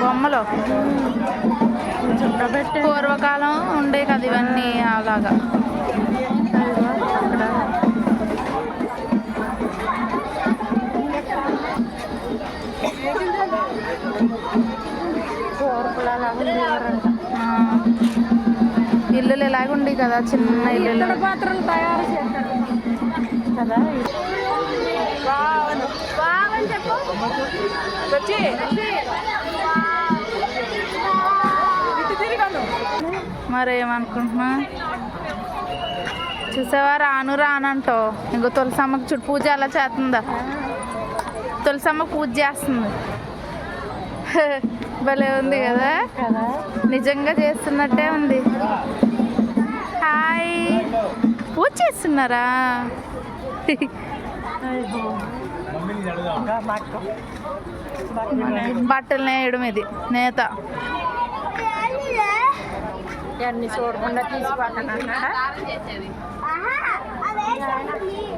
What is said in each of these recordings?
బొమ్మలు పూర్వకాలం ఉండే కదా ఇవన్నీ అలాగా. ఇల్లులు ఇలాగ ఉండి కదా, చిన్న ఇల్లు పాత్రలు తయారు చేస్తారు కదా. మరేమనుకుంటున్నా, చూసావా రాను రానంటో ఇంకో తులసమ్మకి చుట్టూ పూజ అలా చేస్తుందా, తులసమ్మ పూజ చేస్తుంది. భలే ఉంది కదా, నిజంగా చేస్తున్నట్టే ఉంది. హాయ్, పూజ చేస్తున్నారా? బట్టలు నేయడం ఇది నేత. అన్ని చూడకుండా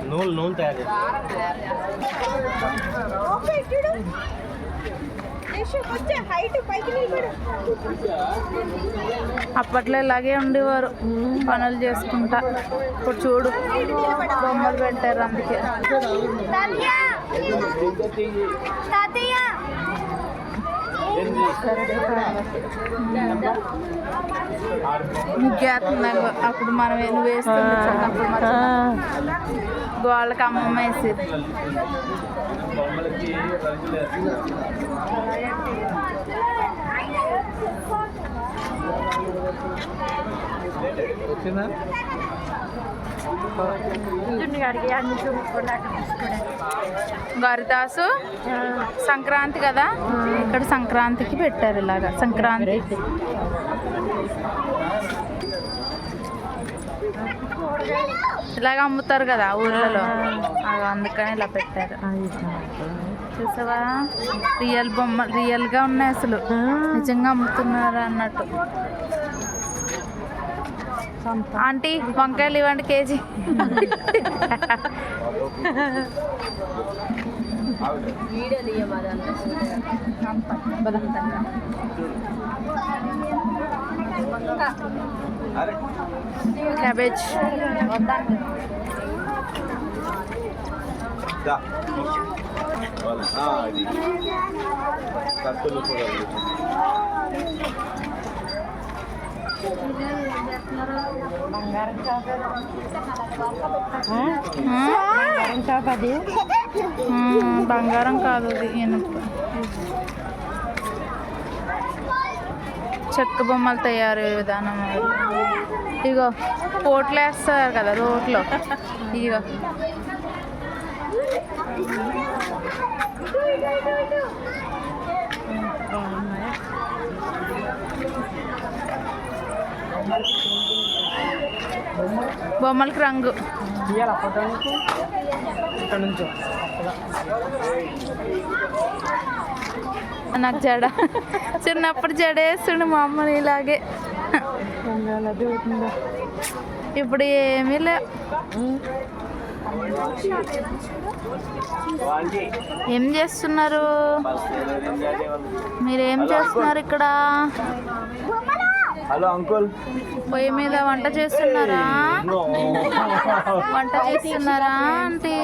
నూనె తయారు అప్పట్లో ఇలాగే ఉండేవారు పనులు చేసుకుంటా. ఇప్పుడు చూడు బొమ్మలు పెట్టారు అందుకే. ముగ్గేస్తున్నాను అప్పుడు మనం నువ్వు వేస్తుంది చిన్నప్పుడు గోళ్ళకి అమ్మమ్మ వేసేది. గారిదాసు సంక్రాంతి కదా, ఇక్కడ సంక్రాంతికి పెట్టారు ఇలాగా. సంక్రాంతి ఇలాగ అమ్ముతారు కదా ఊర్లలో, అందుకని ఇలా పెట్టారు. చూసావా రియల్ బొమ్మ, రియల్గా ఉన్నాయి అసలు, నిజంగా అమ్ముతున్నారు అన్నట్టు. ఆంటీ వంకాయలు ఇవ్వండి కేజీ. క్యాబేజ్ బంగారం కాదు అది, ఇనుప. చెక్క బొమ్మలు తయారు విధానం. ఇగో పోట్లు వేస్తారు కదా రోడ్లో, ఇగో బొమ్మలకి రంగు. నాకు జడ, చిన్నప్పుడు జడ వేస్తుండే మా అమ్మని ఇలాగే. ఇప్పుడు ఏమీ లే. ఏం చేస్తున్నారు మీరేం చేస్తున్నారు ఇక్కడ? హలో అంకుల్, పొయ్యి మీద వంట చేస్తున్నారా? వంట చేస్తున్నారా ఆంటీ?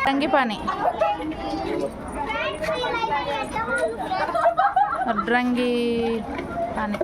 రంగి పని, వడ్రంగి పని.